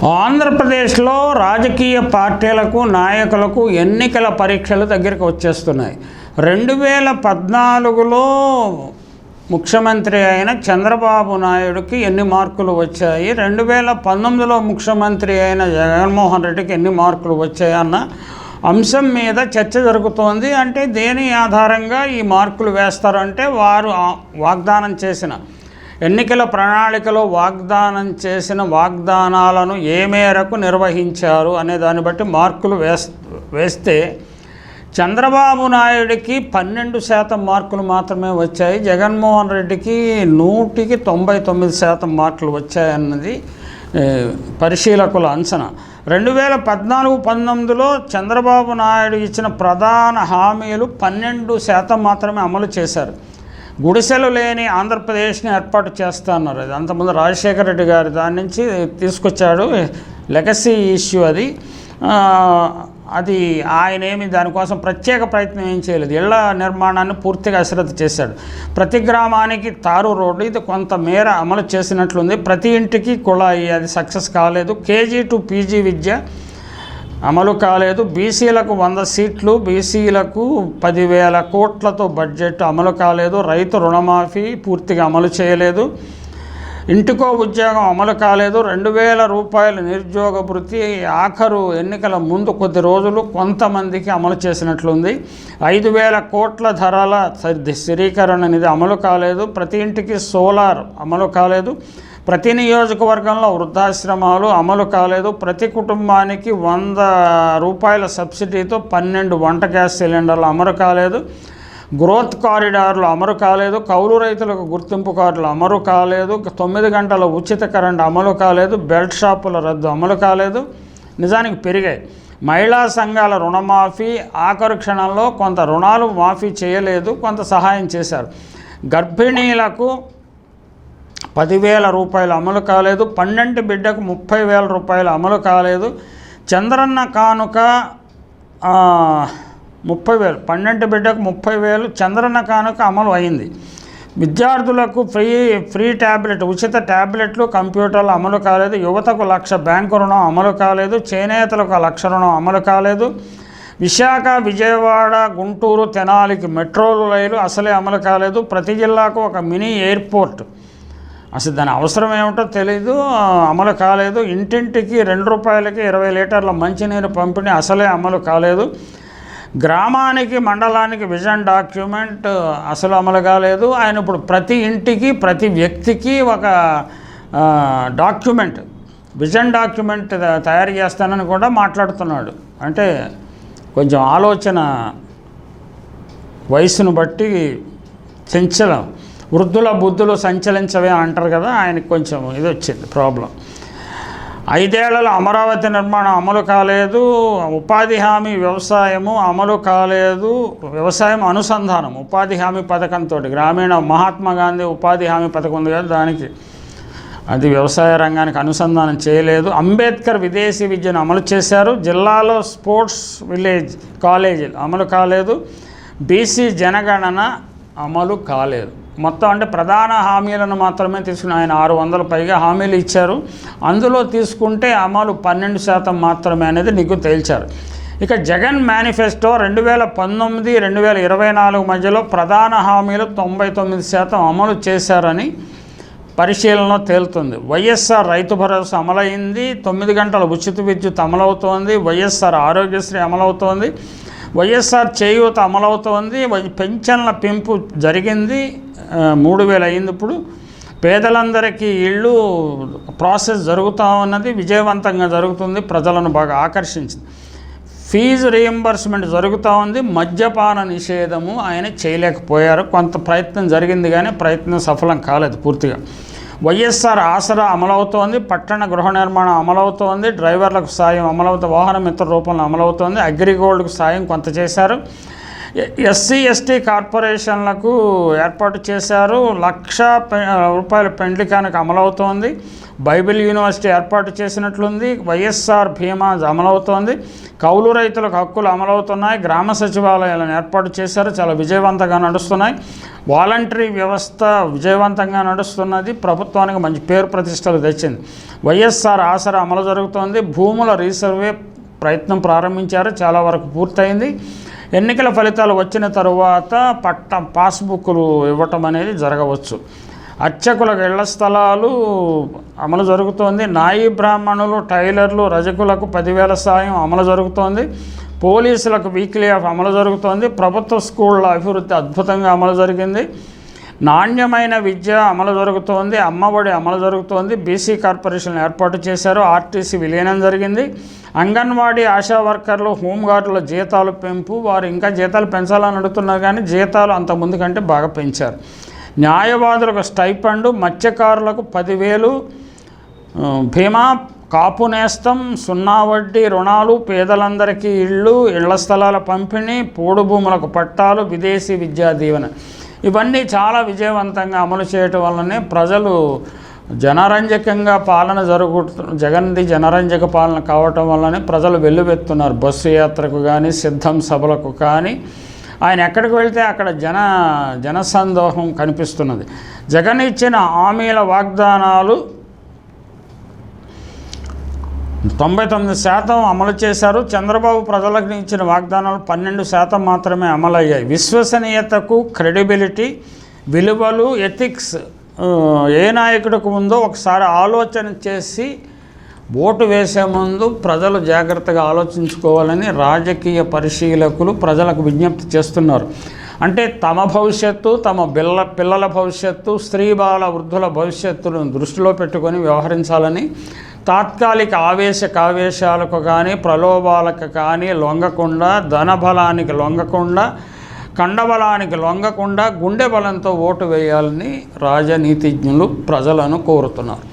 ఆంధ్రప్రదేశ్లో రాజకీయ పార్టీలకు నాయకులకు ఎన్నికల పరీక్షలు దగ్గరికి వచ్చేస్తున్నాయి. 2014లో ముఖ్యమంత్రి అయిన చంద్రబాబు నాయుడుకి ఎన్ని మార్కులు వచ్చాయి, 2019లో ముఖ్యమంత్రి అయిన జగన్మోహన్ రెడ్డికి ఎన్ని మార్కులు వచ్చాయన్న అంశం మీద చర్చ జరుగుతోంది. అంటే దేని ఆధారంగా ఈ మార్కులు వేస్తారంటే వారు వాగ్దానం చేసిన ఎన్నికల ప్రణాళికలో వాగ్దానం చేసిన వాగ్దానాలను ఏ మేరకు నిర్వహించారు అనే దాన్ని బట్టి మార్కులు వేస్తే చంద్రబాబు నాయుడికి 12% మార్కులు మాత్రమే వచ్చాయి, జగన్మోహన్ రెడ్డికి 100కి 99% మార్కులు వచ్చాయన్నది పరిశీలకుల అంచనా. 2014-19లో చంద్రబాబు నాయుడు ఇచ్చిన ప్రధాన హామీలు 12% మాత్రమే అమలు చేశారు. గుడిసెలు లేని ఆంధ్రప్రదేశ్ని ఏర్పాటు చేస్తా అన్నారు. అది అంతకుముందు రాజశేఖర రెడ్డి గారు దాని నుంచి తీసుకొచ్చాడు, లెగసీ ఇష్యూ అది. ఆయన ఏమి దానికోసం ప్రత్యేక ప్రయత్నం ఏం చేయలేదు. ఇళ్ల నిర్మాణాన్ని పూర్తిగా అశ్రద్ధ చేశాడు. ప్రతి గ్రామానికి తారు రోడ్డు ఇది కొంతమేర అమలు చేసినట్లుంది. ప్రతి ఇంటికి కుళాయి అది సక్సెస్ కాలేదు. కేజీ టు పీజీ విద్య అమలు కాలేదు. బీసీలకు 100 సీట్లు, బీసీలకు 10,000 కోట్లతో బడ్జెట్ అమలు కాలేదు. రైతు రుణమాఫీ పూర్తిగా అమలు చేయలేదు. ఇంటికో ఉద్యోగం అమలు కాలేదు. 2,000 రూపాయల నిరుద్యోగ భృతి ఆఖరు ఎన్నికల ముందు కొద్ది రోజులు కొంతమందికి అమలు చేసినట్లుంది. 5,000 కోట్ల ధరల స్థిరీకరణ అనేది అమలు కాలేదు. ప్రతి ఇంటికి సోలార్ అమలు కాలేదు. ప్రతి నియోజకవర్గంలో వృద్ధాశ్రమాలు అమలు కాలేదు. ప్రతి కుటుంబానికి 100 రూపాయల సబ్సిడీతో 12 వంట గ్యాస్ సిలిండర్లు అమలు కాలేదు. గ్రోత్ కారిడార్లు అమలు కాలేదు. కౌలు రైతులకు గుర్తింపు కార్డులు అమలు కాలేదు. 9 గంటల ఉచిత కరెంట్ అమలు కాలేదు. బెల్ట్ షాపుల రద్దు అమలు కాలేదు. నిజానికి పెరిగాయి. మహిళా సంఘాల రుణమాఫీ ఆఖరు క్షణంలో కొంత రుణాలు మాఫీ చేయలేదు, కొంత సహాయం చేశారు. గర్భిణీలకు 10,000 రూపాయలు అమలు కాలేదు. 12 బిడ్డకు 30,000 రూపాయలు అమలు కాలేదు. చంద్రన్న కానుక 30,000, 12 బిడ్డకు 30,000 చంద్రన్న కానుక అమలు అయింది. విద్యార్థులకు ఫ్రీ ట్యాబ్లెట్, ఉచిత ట్యాబ్లెట్లు, కంప్యూటర్లు అమలు కాలేదు. యువతకు 1,00,000 బ్యాంకు రుణం అమలు కాలేదు. చేనేతలకు 1,00,000 రుణం అమలు కాలేదు. విశాఖ, విజయవాడ, గుంటూరు, తెనాలికి మెట్రోలు రైలు అసలే అమలు కాలేదు. ప్రతి జిల్లాకు ఒక మినీ ఎయిర్పోర్ట్, అసలు దాని అవసరం ఏమిటో తెలీదు, అమలు కాలేదు. ఇంటింటికి 2 రూపాయలకి 20 లీటర్ల మంచినీరు పంపిణీ అసలే అమలు కాలేదు. గ్రామానికి మండలానికి విజన్ డాక్యుమెంట్ అసలు అమలు కాలేదు. ఆయన ఇప్పుడు ప్రతి ఇంటికి ప్రతి వ్యక్తికి ఒక డాక్యుమెంట్, విజన్ డాక్యుమెంట్ తయారు చేస్తానని కూడా మాట్లాడుతున్నాడు. అంటే కొంచెం ఆలోచన వయసును బట్టి చంచలం, వృద్ధుల బుద్ధులు సంచలించవే అంటారు కదా, ఆయనకి కొంచెం ఇది వచ్చింది ప్రాబ్లం. 5 ఏళ్లలో అమరావతి నిర్మాణం అమలు కాలేదు. ఉపాధి హామీ వ్యవసాయము అమలు కాలేదు. వ్యవసాయం అనుసంధానం ఉపాధి హామీ పథకంతో, గ్రామీణ మహాత్మా గాంధీ ఉపాధి హామీ పథకం ఉంది కదా, దానికి అది వ్యవసాయ రంగానికి అనుసంధానం చేయలేదు. అంబేద్కర్ విదేశీ విద్యను అమలు చేశారు. జిల్లాలో స్పోర్ట్స్ విలేజ్ కాలేజీలు అమలు కాలేదు. బీసీ జనగణన అమలు కాలేదు. మొత్తం అంటే ప్రధాన హామీలను మాత్రమే తీసుకుని ఆయన 600 పైగా హామీలు ఇచ్చారు. అందులో తీసుకుంటే అమలు 12% మాత్రమే అనేది నీకు తేల్చారు. ఇక జగన్ మేనిఫెస్టో 2019-2024 మధ్యలో ప్రధాన హామీలు 99% అమలు చేశారని పరిశీలనలో తేలుతుంది. వైఎస్ఆర్ రైతు భరోసా అమలైంది. 9 గంటల ఉచిత విద్యుత్ అమలవుతోంది. వైఎస్ఆర్ ఆరోగ్యశ్రీ అమలవుతోంది. వైఎస్ఆర్ చేయూత అమలవుతోంది. పెన్షన్ల పెంపు జరిగింది, 3,000 అయింది. ఇప్పుడు పేదలందరికీ ఇళ్ళు ప్రాసెస్ జరుగుతూ ఉన్నది, విజయవంతంగా జరుగుతుంది, ప్రజలను బాగా ఆకర్షించింది. ఫీజు రీయింబర్స్మెంట్ జరుగుతూ ఉంది. మద్యపాన నిషేధము ఆయన చేయలేకపోయారు. కొంత ప్రయత్నం జరిగింది కానీ ప్రయత్నం సఫలం కాలేదు పూర్తిగా. వైఎస్ఆర్ ఆసరా అమలవుతోంది. పట్టణ గృహ నిర్మాణం అమలవుతోంది. డ్రైవర్లకు సాయం అమలవుతుంది. వాహన మిత్ర రూపంలో అమలవుతోంది. అగ్రిగోల్డ్కు సాయం కొంత చేశారు. ఎస్సీ ఎస్టీ కార్పొరేషన్లకు ఏర్పాటు చేశారు. 1,00,000 రూపాయల పెండ్లి కానుక అమలవుతోంది. బైబిల్ యూనివర్సిటీ ఏర్పాటు చేసినట్లుంది. వైఎస్ఆర్ బీమా అమలవుతోంది. కౌలు రైతులకు హక్కులు అమలవుతున్నాయి. గ్రామ సచివాలయాలను ఏర్పాటు చేశారు, చాలా విజయవంతంగా నడుస్తున్నాయి. వాలంటరీ వ్యవస్థ విజయవంతంగా నడుస్తున్నది, ప్రభుత్వానికి మంచి పేరు ప్రతిష్టలు తెచ్చింది. వైఎస్ఆర్ ఆసరా అమలు జరుగుతోంది. భూముల రీసర్వే ప్రయత్నం ప్రారంభించారు, చాలా వరకు పూర్తయింది. ఎన్నికల ఫలితాలు వచ్చిన తరువాత పాస్బుక్లు ఇవ్వటం అనేది జరగవచ్చు. అర్చకులకు ఇళ్ల స్థలాలు అమలు జరుగుతోంది. నాయి బ్రాహ్మణులు, టైలర్లు, రజకులకు 10,000 సాయం అమలు జరుగుతోంది. పోలీసులకు వీక్లీ ఆఫ్ అమలు జరుగుతోంది. ప్రభుత్వ స్కూళ్ళ అభివృద్ధి అద్భుతంగా అమలు జరిగింది. నాణ్యమైన విద్య అమలు జరుగుతోంది. అమ్మఒడి అమలు జరుగుతోంది. బీసీ కార్పొరేషన్ ఏర్పాటు చేశారు. ఆర్టీసీ విలీనం జరిగింది. అంగన్వాడీ ఆశా వర్కర్లు, హోంగార్డుల జీతాలు పెంపు, వారు ఇంకా జీతాలు పెంచాలని అడుగుతున్నారు కానీ జీతాలు అంత ముందు కంటే బాగా పెంచారు. న్యాయవాదులకు స్టైఫండ్, మత్స్యకారులకు 10,000 బీమా, కాపు నేస్తం, 0 వడ్డీ రుణాలు, పేదలందరికీ ఇళ్ల స్థలాల పంపిణీ, పోడు భూములకు పట్టాలు, విదేశీ విద్యా దీవెన, ఇవన్నీ చాలా విజయవంతంగా అమలు చేయటం వల్లనే ప్రజలు జనరంజకంగా పాలన జగన్ది జనరంజక పాలన కావటం వల్లనే ప్రజలు వెల్లువెత్తున్నారు. బస్సు యాత్రకు కానీ, సిద్ధం సభలకు కానీ, ఆయన ఎక్కడికి వెళ్తే అక్కడ జనసందోహం కనిపిస్తున్నది. జగన్ ఇచ్చిన హామీల వాగ్దానాలు 99% అమలు చేశారు. చంద్రబాబు ప్రజలకు ఇచ్చిన వాగ్దానాలు 12% మాత్రమే అమలయ్యాయి. విశ్వసనీయతకు, క్రెడిబిలిటీ, విలువలు, ఎథిక్స్ ఏ నాయకుడికి ఉందో ఒకసారి ఆలోచన చేసి ఓటు వేసే ముందు ప్రజలు జాగ్రత్తగా ఆలోచించుకోవాలని రాజకీయ పరిశీలకులు ప్రజలకు విజ్ఞప్తి చేస్తున్నారు. అంటే తమ భవిష్యత్తు, తమ పిల్లల భవిష్యత్తు, స్త్రీ బాల వృద్ధుల భవిష్యత్తును దృష్టిలో పెట్టుకొని వ్యవహరించాలని, తాత్కాలిక కావేశాలకు కానీ, ప్రలోభాలకు కానీ లొంగకుండా, ధనబలానికి లొంగకుండా, కండబలానికి లొంగకుండా గుండె బలంతో ఓటు వేయాలని రాజనీతిజ్ఞులు ప్రజలను కోరుతున్నారు.